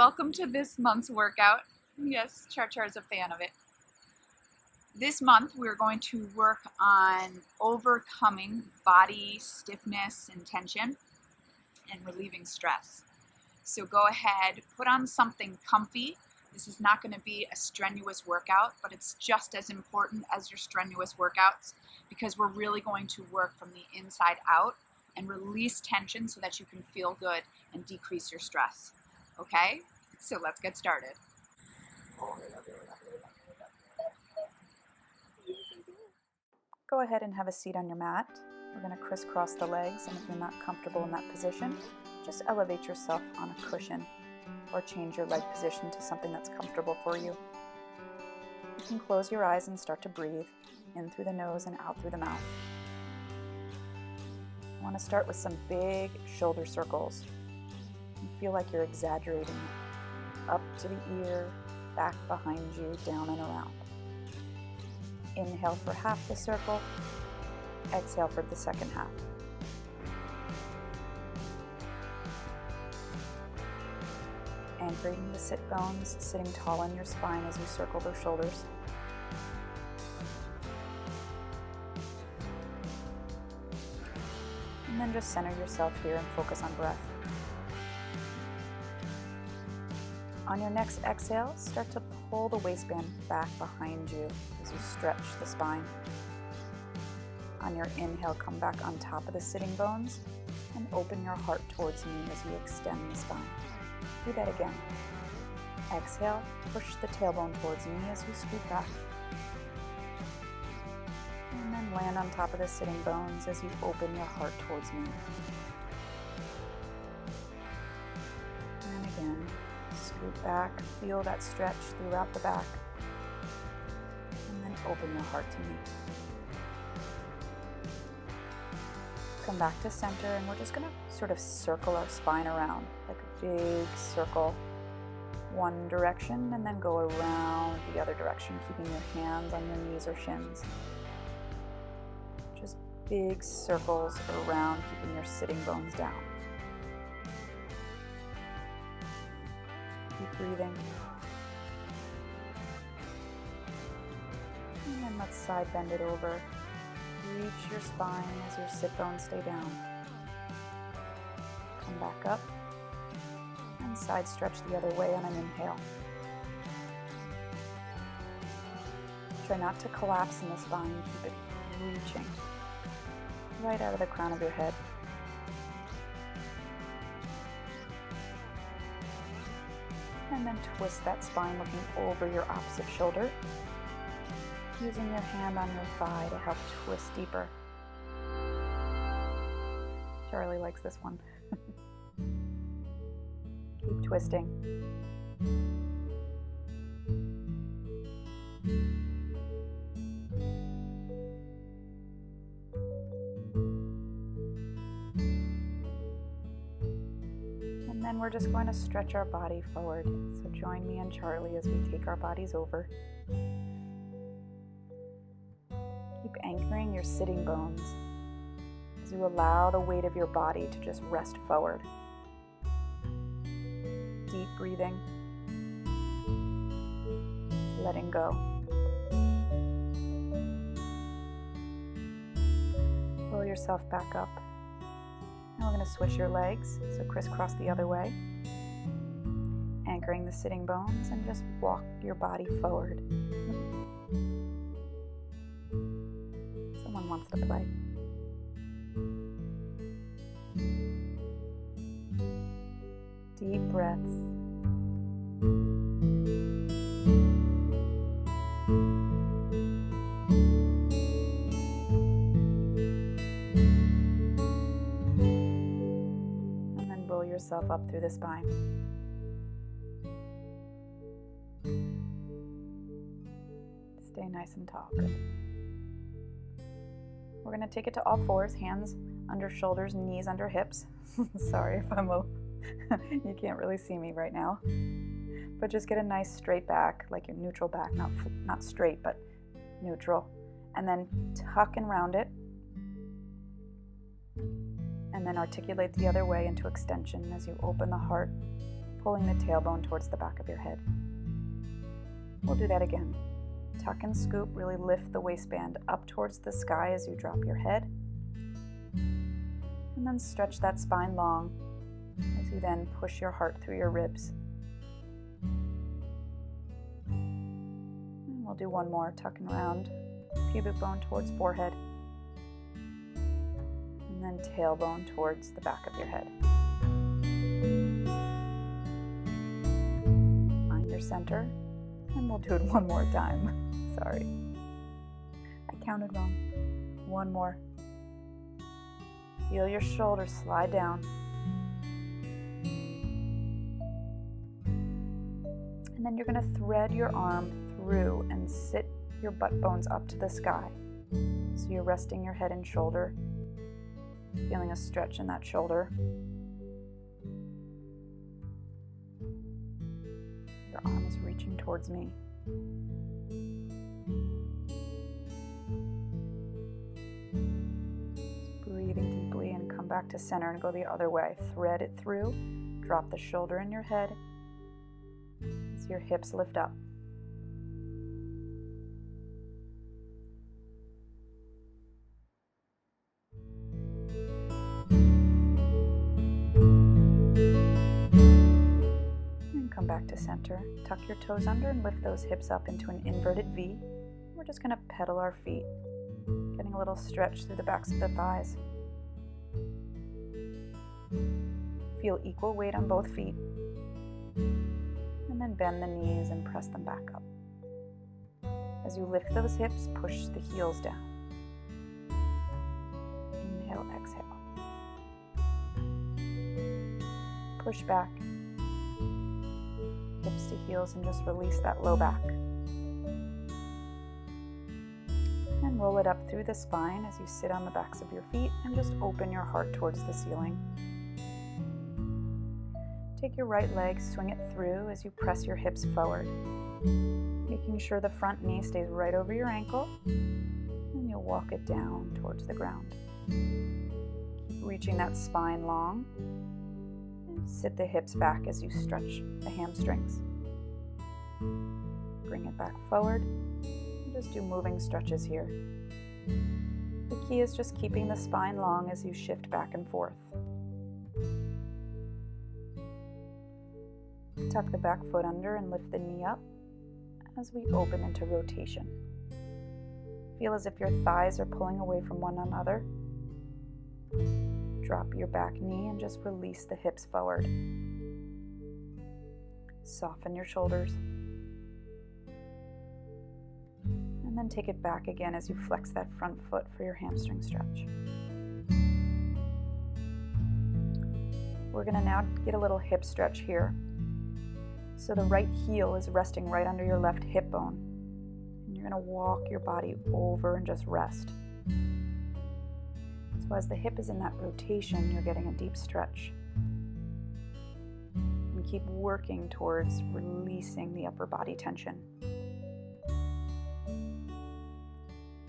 welcome to this month's workout. Yes, Char is a fan of it. This month we're going to work on overcoming body stiffness and tension and relieving stress. So go ahead, put on something comfy. This is not going to be a strenuous workout, but it's just as important as your strenuous workouts because we're really going to work from the inside out and release tension so that you can feel good and decrease your stress. Okay? So let's get started. Go ahead and have a seat on your mat. We're going to crisscross the legs, and if you're not comfortable in that position, just elevate yourself on a cushion or change your leg position to something that's comfortable for you. You can close your eyes and start to breathe in through the nose and out through the mouth. I want to start with some big shoulder circles. You feel like you're exaggerating it. Up to the ear, back behind you, down and around. Inhale for half the circle, exhale for the second half. Anchoring the sit bones, sitting tall on your spine as you circle those shoulders. And then just center yourself here and focus on breath. On your next exhale, start to pull the waistband back behind you as you stretch the spine. On your inhale, come back on top of the sitting bones and open your heart towards me as you extend the spine. Do that again. Exhale, push the tailbone towards me as you scoot back. And then land on top of the sitting bones as you open your heart towards me. And again. Scoot back, feel that stretch throughout the back, and then open your heart to me. Come back to center, and we're just going to sort of circle our spine around, like a big circle, one direction, and then go around the other direction, keeping your hands on your knees or shins. Just big circles around, keeping your sitting bones down. Keep breathing. And then let's side bend it over. Reach your spine as your sit bones stay down. Come back up and side stretch the other way on an inhale. Try not to collapse in the spine. Keep it reaching right out of the crown of your head. And then twist that spine looking over your opposite shoulder, using your hand on your thigh to help twist deeper. Charlie likes this one. Keep twisting. And then we're just going to stretch our body forward. So join me and Charlie as we take our bodies over. Keep anchoring your sitting bones as you allow the weight of your body to just rest forward. Deep breathing. Letting go. Roll yourself back up. Now we're going to switch your legs, so crisscross the other way. Anchoring the sitting bones and just walk your body forward. Someone wants to play. Deep breaths. Yourself up through the spine. Stay nice and tall. Good. We're going to take it to all fours, hands under shoulders, knees under hips. Sorry if you can't really see me right now. But just get a nice straight back, like your neutral back, not straight, but neutral. And then tuck and round it. And then articulate the other way into extension as you open the heart pulling the tailbone towards the back of your head. We'll do that again. Tuck and scoop, really lift the waistband up towards the sky as you drop your head. And then stretch that spine long as you then push your heart through your ribs. And we'll do one more, tucking around, pubic bone towards forehead. And then tailbone towards the back of your head. Find your center, and we'll do it one more time. Sorry, I counted wrong. One more. Feel your shoulders slide down. And then you're going to thread your arm through and sit your butt bones up to the sky. So you're resting your head and shoulder, feeling a stretch in that shoulder. Your arm is reaching towards me. Just breathing deeply and come back to center and go the other way. Thread it through, drop the shoulder in your head as your hips lift up. Come back to center. Tuck your toes under and lift those hips up into an inverted V. We're just going to pedal our feet, getting a little stretch through the backs of the thighs. Feel equal weight on both feet. And then bend the knees and press them back up. As you lift those hips, push the heels down. Inhale, exhale. Push back. Hips to heels, and just release that low back. And roll it up through the spine as you sit on the backs of your feet and just open your heart towards the ceiling. Take your right leg, swing it through as you press your hips forward, making sure the front knee stays right over your ankle, and you'll walk it down towards the ground. Keep reaching that spine long. Sit the hips back as you stretch the hamstrings. Bring it back forward. And just do moving stretches here. The key is just keeping the spine long as you shift back and forth. Tuck the back foot under and lift the knee up as we open into rotation. Feel as if your thighs are pulling away from one another. Drop your back knee and just release the hips forward. Soften your shoulders. And then take it back again as you flex that front foot for your hamstring stretch. We're going to now get a little hip stretch here. So the right heel is resting right under your left hip bone. And you're going to walk your body over and just rest. So as the hip is in that rotation, you're getting a deep stretch. And keep working towards releasing the upper body tension.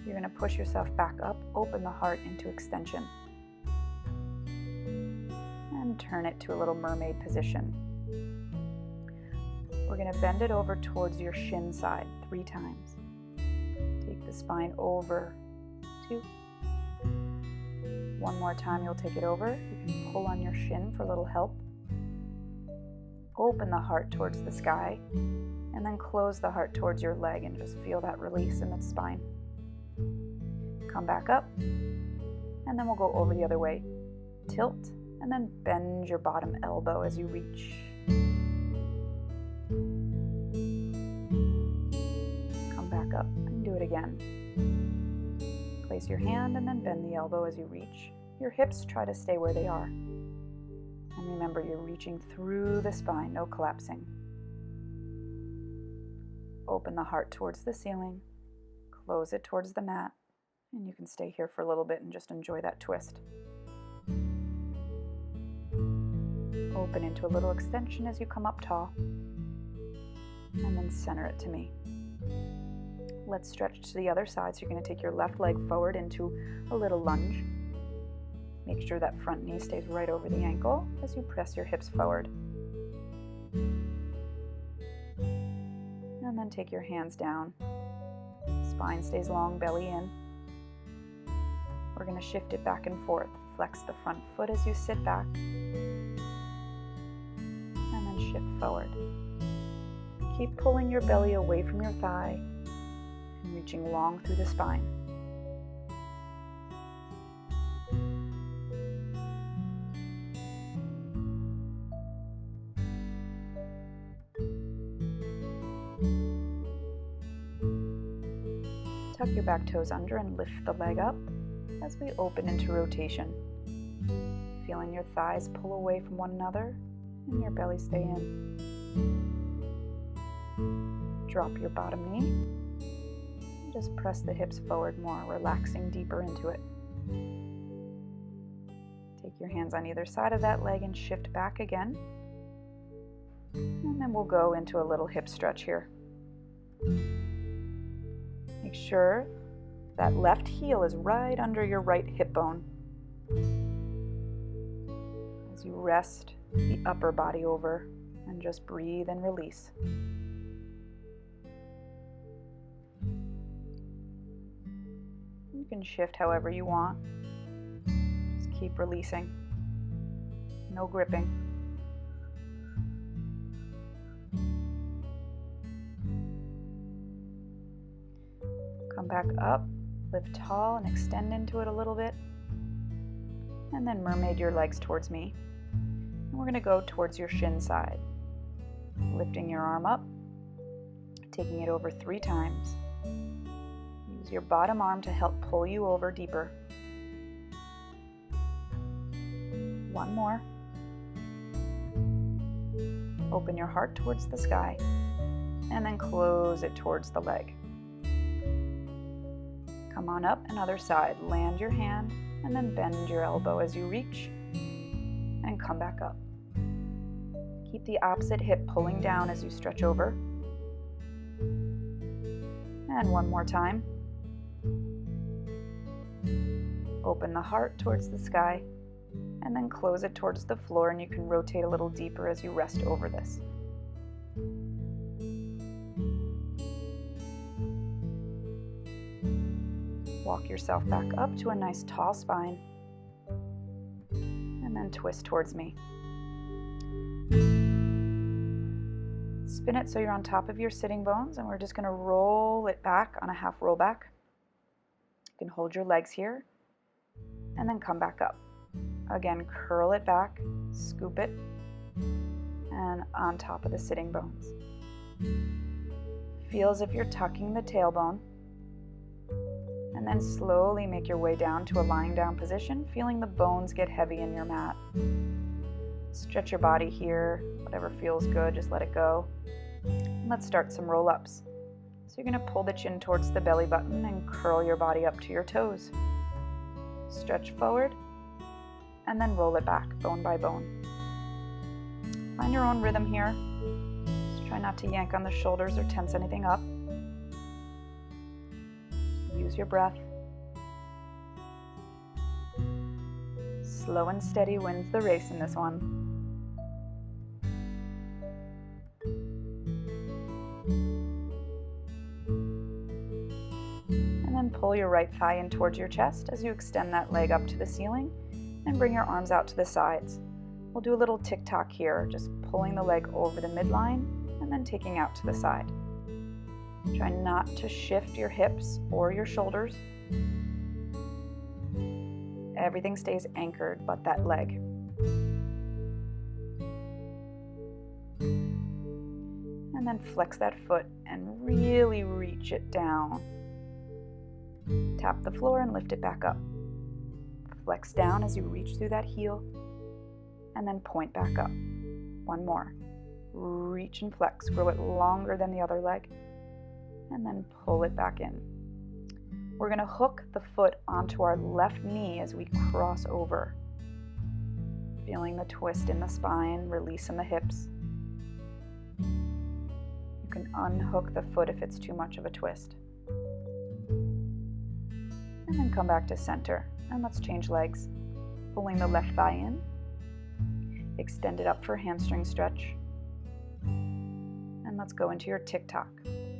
You're going to push yourself back up, open the heart into extension. And turn it to a little mermaid position. We're going to bend it over towards your shin side 3 times. Take the spine over, 2. One more time, you'll take it over. You can pull on your shin for a little help. Open the heart towards the sky, and then close the heart towards your leg and just feel that release in the spine. Come back up, and then we'll go over the other way. Tilt, and then bend your bottom elbow as you reach. Come back up and do it again. Place your hand and then bend the elbow as you reach. Your hips try to stay where they are. And remember, you're reaching through the spine, no collapsing. Open the heart towards the ceiling. Close it towards the mat. And you can stay here for a little bit and just enjoy that twist. Open into a little extension as you come up tall. And then center it to me. Let's stretch to the other side. So you're going to take your left leg forward into a little lunge. Make sure that front knee stays right over the ankle as you press your hips forward. then take your hands down. Spine stays long, belly in. We're going to shift it back and forth. Flex the front foot as you sit back, and then shift forward. Keep pulling your belly away from your thigh and reaching long through the spine. Tuck your back toes under and lift the leg up as we open into rotation. Feeling your thighs pull away from one another and your belly stay in. Drop your bottom knee and just press the hips forward more, relaxing deeper into it. Take your hands on either side of that leg and shift back again. And then we'll go into a little hip stretch here. Make sure that left heel is right under your right hip bone. As you rest the upper body over and just breathe and release. You can shift however you want. Just keep releasing. No gripping. Come back up, lift tall and extend into it a little bit. And then mermaid your legs towards me. And we're going to go towards your shin side. Lifting your arm up, taking it over 3 times. Use your bottom arm to help pull you over deeper. 1 more. Open your heart towards the sky, and then close it towards the leg. Come on up, another side. Land your hand, and then bend your elbow as you reach, and come back up. Keep the opposite hip pulling down as you stretch over. And 1 more time. Open the heart towards the sky, and then close it towards the floor, and you can rotate a little deeper as you rest over this. Walk yourself back up to a nice tall spine, and then twist towards me. Spin it so you're on top of your sitting bones, and we're just going to roll it back on a half roll back. You can hold your legs here, and then come back up. Again, curl it back, scoop it, and on top of the sitting bones. Feel as if you're tucking the tailbone, and then slowly make your way down to a lying down position, feeling the bones get heavy in your mat. Stretch your body here, whatever feels good, just let it go. And let's start some roll-ups. So you're going to pull the chin towards the belly button and curl your body up to your toes. Stretch forward, and then roll it back, bone by bone. Find your own rhythm here. Just try not to yank on the shoulders or tense anything up. Use your breath. Slow and steady wins the race in this one. And then pull your right thigh in towards your chest as you extend that leg up to the ceiling and bring your arms out to the sides. We'll do a little tick-tock here, just pulling the leg over the midline and then taking out to the side. Try not to shift your hips or your shoulders. Everything stays anchored but that leg. And then flex that foot and really reach it down. Tap the floor and lift it back up. Flex down as you reach through that heel, and then point back up. 1 more. Reach and flex. Grow it longer than the other leg, and then pull it back in. We're going to hook the foot onto our left knee as we cross over. Feeling the twist in the spine, release in the hips. You can unhook the foot if it's too much of a twist. And then come back to center. And let's change legs. Pulling the left thigh in. Extend it up for a hamstring stretch. And let's go into your tick-tock.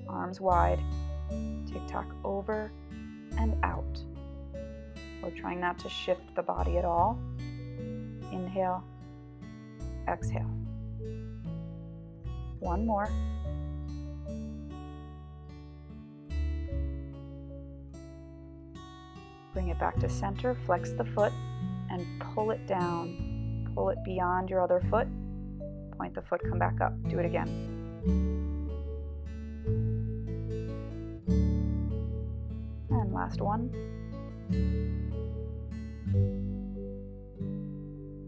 Arms wide. Tick-tock over and out. We're trying not to shift the body at all. Inhale, exhale. One more. Bring it back to center, flex the foot, and pull it down. Pull it beyond your other foot. Point the foot, come back up. Do it again. And last one.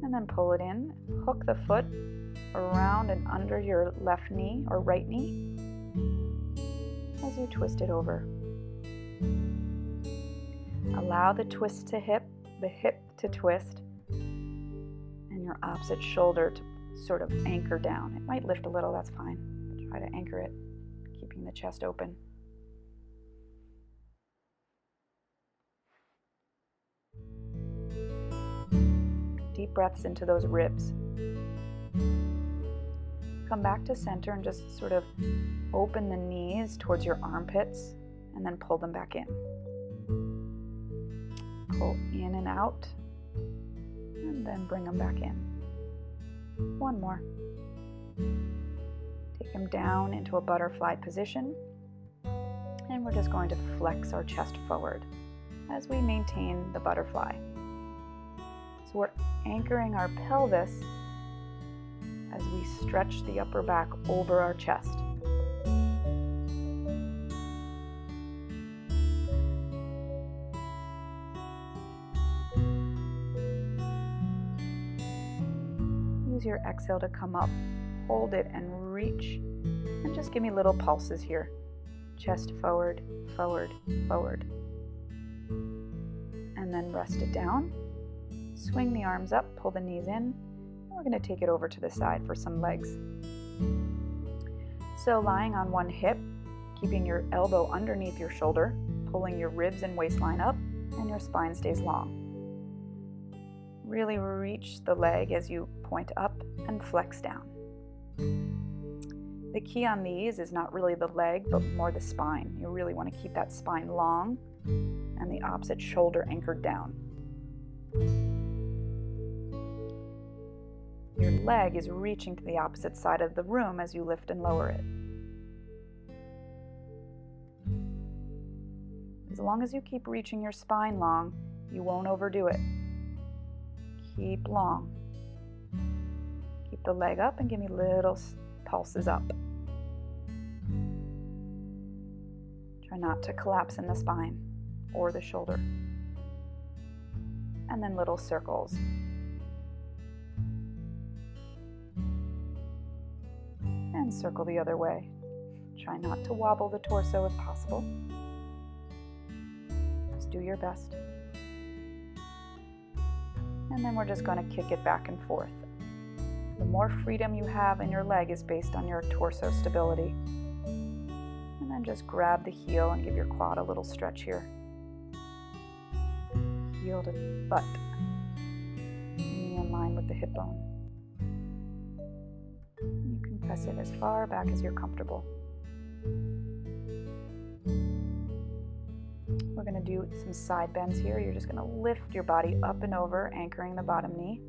And then pull it in. Hook the foot around and under your left knee or right knee as you twist it over. Allow the twist to hip, the hip to twist, and your opposite shoulder to sort of anchor down. It might lift a little, that's fine, but try to anchor it, keeping the chest open. Deep breaths into those ribs. Come back to center and just sort of open the knees towards your armpits and then pull them back in. Pull in and out, and then bring them back in. One more. Take them down into a butterfly position, and we're just going to flex our chest forward as we maintain the butterfly. So we're anchoring our pelvis as we stretch the upper back over our chest. Use your exhale to come up, hold it and reach, and just give me little pulses here. Chest forward, forward, forward. And then rest it down. Swing the arms up, pull the knees in, and we're going to take it over to the side for some legs. So lying on one hip, keeping your elbow underneath your shoulder, pulling your ribs and waistline up, and your spine stays long. Really reach the leg as you point up and flex down. The key on these is not really the leg, but more the spine. You really want to keep that spine long and the opposite shoulder anchored down. Your leg is reaching to the opposite side of the room as you lift and lower it. As long as you keep reaching your spine long, you won't overdo it. Keep long. Keep the leg up and give me little pulses up. Try not to collapse in the spine or the shoulder. And then little circles. And circle the other way. Try not to wobble the torso if possible. Just do your best. And then we're just going to kick it back and forth. The more freedom you have in your leg is based on your torso stability. And then just grab the heel and give your quad a little stretch here. Heel to butt. Knee in line with the hip bone. You can press it as far back as you're comfortable. We're going to do some side bends here. You're just going to lift your body up and over, anchoring the bottom knee.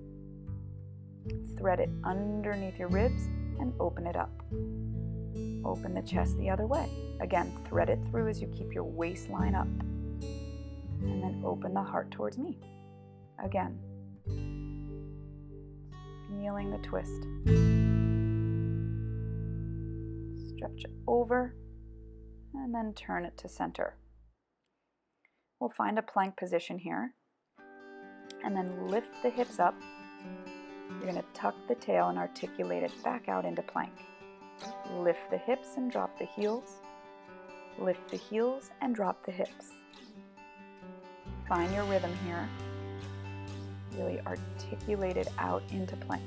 Thread it underneath your ribs and open it up. Open the chest the other way. Again, thread it through as you keep your waistline up. And then open the heart towards me. Again. Feeling the twist. Stretch it over and then turn it to center. We'll find a plank position here and then lift the hips up. You're going to tuck the tail and articulate it back out into plank. Lift the hips and drop the heels. Lift the heels and drop the hips. Find your rhythm here. Really articulate it out into plank.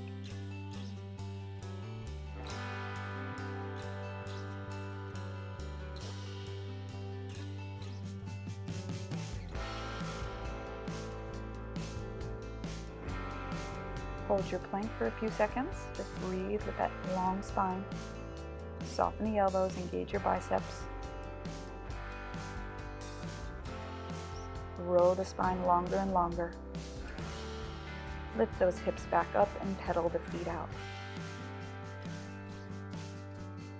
Hold your plank for a few seconds. Just breathe with that long spine. Soften the elbows, engage your biceps. Grow the spine longer and longer. Lift those hips back up and pedal the feet out.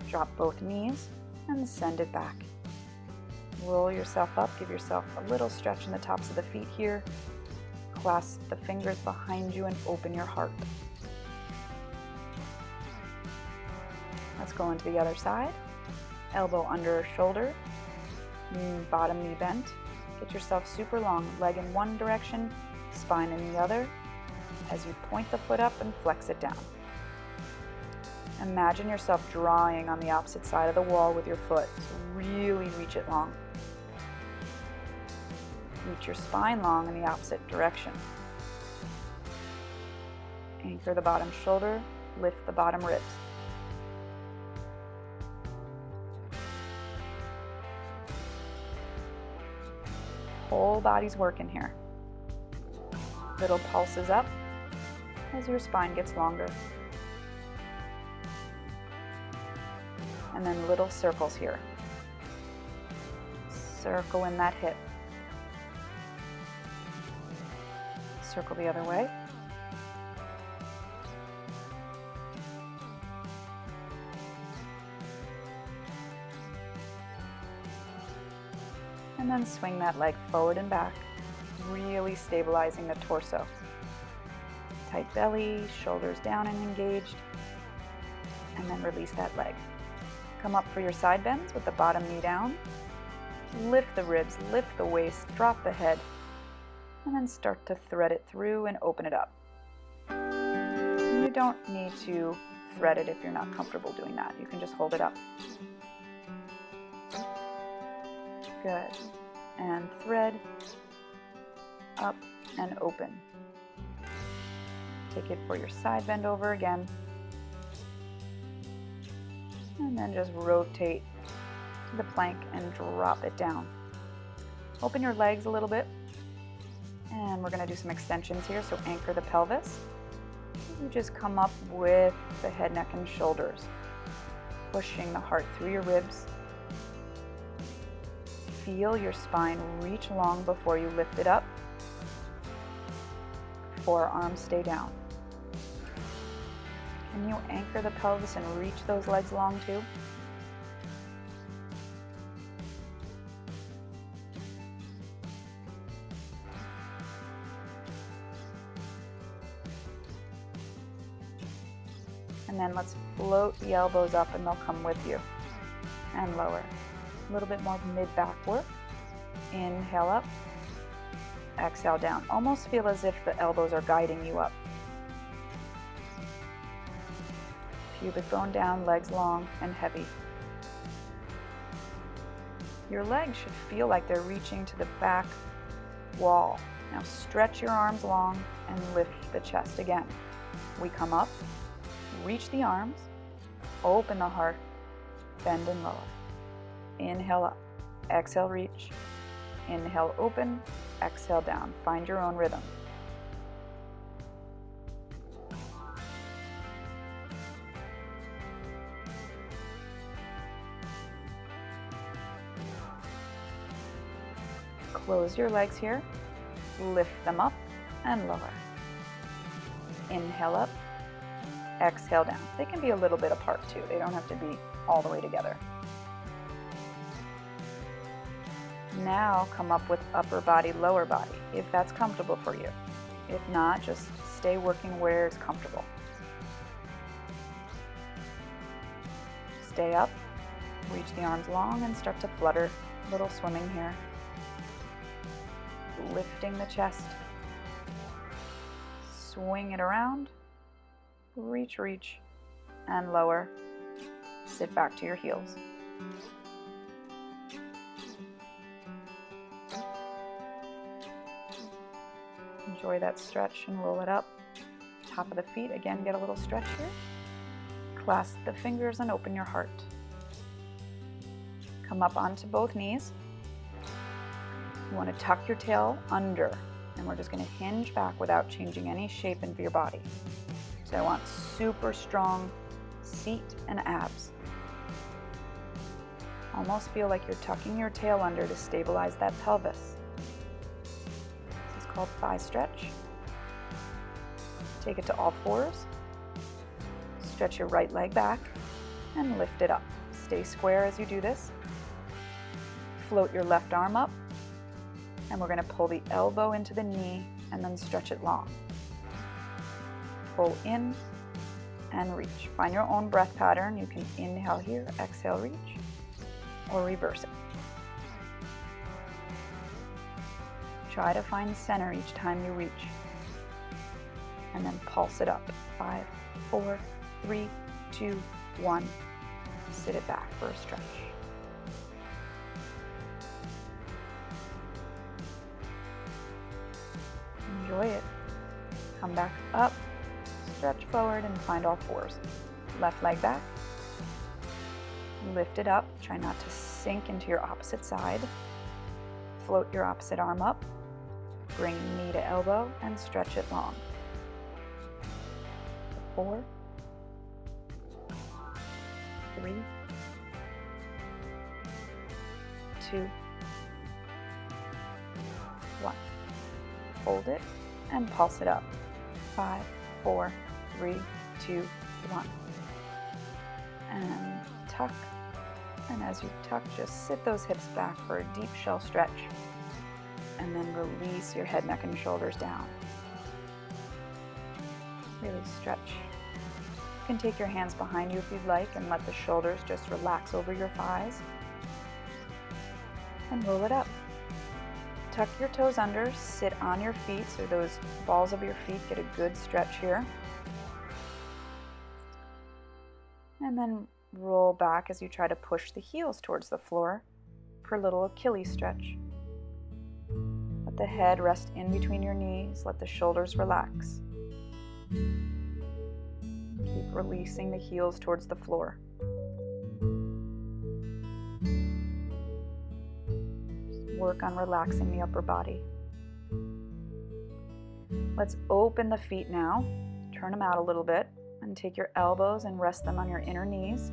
Drop both knees and send it back. Roll yourself up, give yourself a little stretch in the tops of the feet here. Clasp the fingers behind you and open your heart. Let's go into the other side. Elbow under shoulder, bottom knee bent. Get yourself super long, leg in one direction, spine in the other, as you point the foot up and flex it down. Imagine yourself drawing on the opposite side of the wall with your foot, so really reach it long. Reach your spine long in the opposite direction. Anchor the bottom shoulder, lift the bottom ribs. Whole body's working here. Little pulses up as your spine gets longer. And then little circles here. Circle in that hip. Circle the other way. And then swing that leg forward and back, really stabilizing the torso. Tight belly, shoulders down and engaged, and then release that leg. Come up for your side bends with the bottom knee down. Lift the ribs, lift the waist, drop the head, and then start to thread it through and open it up. You don't need to thread it if you're not comfortable doing that. You can just hold it up. Good. And thread, up and open. Take it for your side bend over again. And then just rotate to the plank and drop it down. Open your legs a little bit. And we're going to do some extensions here, so anchor the pelvis. You just come up with the head, neck, and shoulders, pushing the heart through your ribs. Feel your spine reach long before you lift it up. Forearms stay down. Can you anchor the pelvis and reach those legs long too? And then let's float the elbows up and they'll come with you. And lower. A little bit more mid-back work. Inhale up. Exhale down. Almost feel as if the elbows are guiding you up. Pubic bone down, legs long and heavy. Your legs should feel like they're reaching to the back wall. Now stretch your arms long and lift the chest again. We come up, reach the arms, open the heart, bend and lower. Inhale up, exhale reach, inhale open, exhale down. Find your own rhythm. Close your legs here, lift them up and lower. Inhale up, exhale down. They can be a little bit apart too. They don't have to be all the way together. Now come up with upper body, lower body, if that's comfortable for you. If not, just stay working where it's comfortable. Stay up, reach the arms long and start to flutter, a little swimming here. Lifting the chest. Swing it around, reach, reach, and lower. Sit back to your heels. Enjoy that stretch and roll it up. Top of the feet, again, get a little stretch here. Clasp the fingers and open your heart. Come up onto both knees. You want to tuck your tail under, and we're just going to hinge back without changing any shape into your body. So I want super strong seat and abs. Almost feel like you're tucking your tail under to stabilize that pelvis. This is called thigh stretch. Take it to all fours. Stretch your right leg back and lift it up. Stay square as you do this. Float your left arm up, and we're going to pull the elbow into the knee and then stretch it long. Pull in and reach. Find your own breath pattern. You can inhale here, exhale, reach, or reverse it. Try to find center each time you reach, and then pulse it up. 5, 4, 3, 2, 1. Sit it back for a stretch. Enjoy it. Come back up, stretch forward, and find all fours. Left leg back. Lift it up. Try not to sink into your opposite side. Float your opposite arm up. Bring knee to elbow and stretch it long. 4, 3, 2, 1. Hold it and pulse it up. 5, 4, 3, 2, 1. And tuck. And as you tuck, just sit those hips back for a deep shell stretch. And then release your head, neck, and shoulders down. Really stretch. You can take your hands behind you if you'd like and let the shoulders just relax over your thighs. And roll it up. Tuck your toes under, sit on your feet so those balls of your feet get a good stretch here. And then roll back as you try to push the heels towards the floor for a little Achilles stretch. Let the head rest in between your knees, let the shoulders relax. Keep releasing the heels towards the floor. Work on relaxing the upper body. Let's open the feet now. Turn them out a little bit and take your elbows and rest them on your inner knees.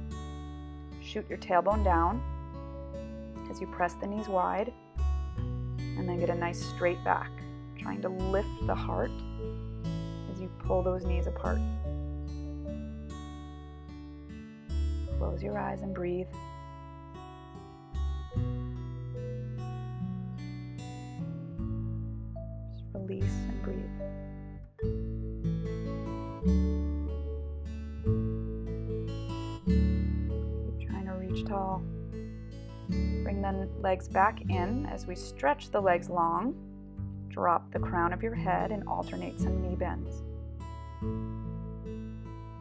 Shoot your tailbone down as you press the knees wide, and then get a nice straight back, trying to lift the heart as you pull those knees apart. Close your eyes and breathe. Release and breathe. Keep trying to reach tall. Bring the legs back in as we stretch the legs long. Drop the crown of your head and alternate some knee bends.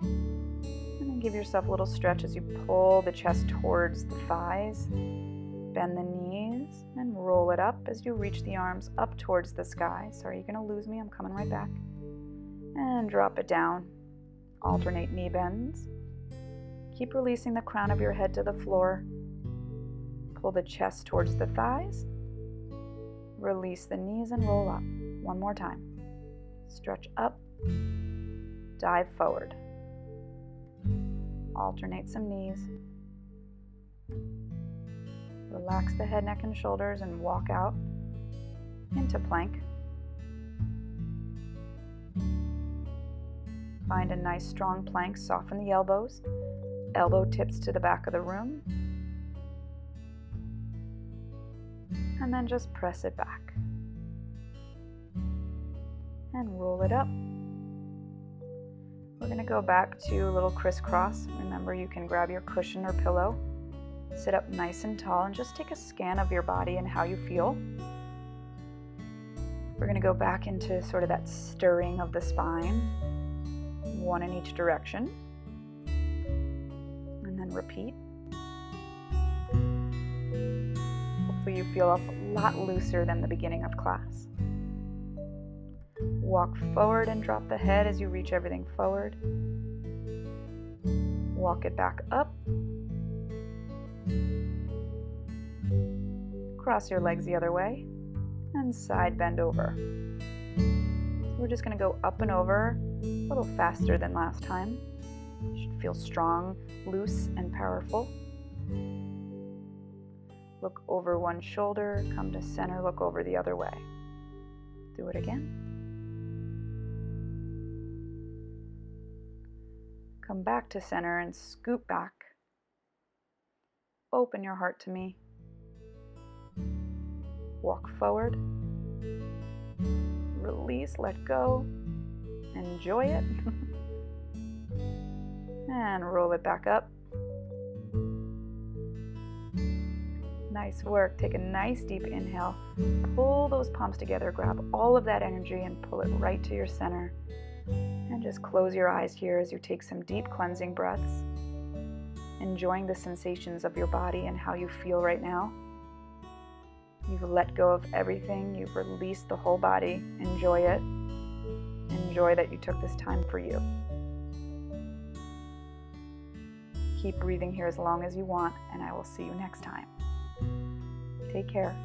And then give yourself a little stretch as you pull the chest towards the thighs. Bend the knees and roll it up as you reach the arms up towards the sky. Sorry, you're going to lose me. I'm coming right back. And drop it down. Alternate knee bends. Keep releasing the crown of your head to the floor. Pull the chest towards the thighs. Release the knees and roll up. One more time. Stretch up. Dive forward. Alternate some knees. Relax the head, neck, and shoulders and walk out into plank. Find a nice strong plank, soften the elbows, elbow tips to the back of the room, and then just press it back. And roll it up. We're going to go back to a little crisscross. Remember, you can grab your cushion or pillow. Sit up nice and tall and just take a scan of your body and how you feel. We're going to go back into sort of that stirring of the spine, one in each direction, and then repeat. Hopefully you feel a lot looser than the beginning of class. Walk forward and drop the head as you reach everything forward. Walk it back up. Cross your legs the other way and side bend over. So we're just going to go up and over a little faster than last time. You should feel strong, loose, and powerful. Look over one shoulder, come to center, look over the other way. Do it again. Come back to center and scoop back. Open your heart to me. Walk forward. Release, let go. Enjoy it. And roll it back up. Nice work. Take a nice deep inhale. Pull those palms together. Grab all of that energy and pull it right to your center. And just close your eyes here as you take some deep cleansing breaths. Enjoying the sensations of your body and how you feel right now. You've let go of everything. You've released the whole body. Enjoy it. Enjoy that you took this time for you. Keep breathing here as long as you want, and I will see you next time. Take care.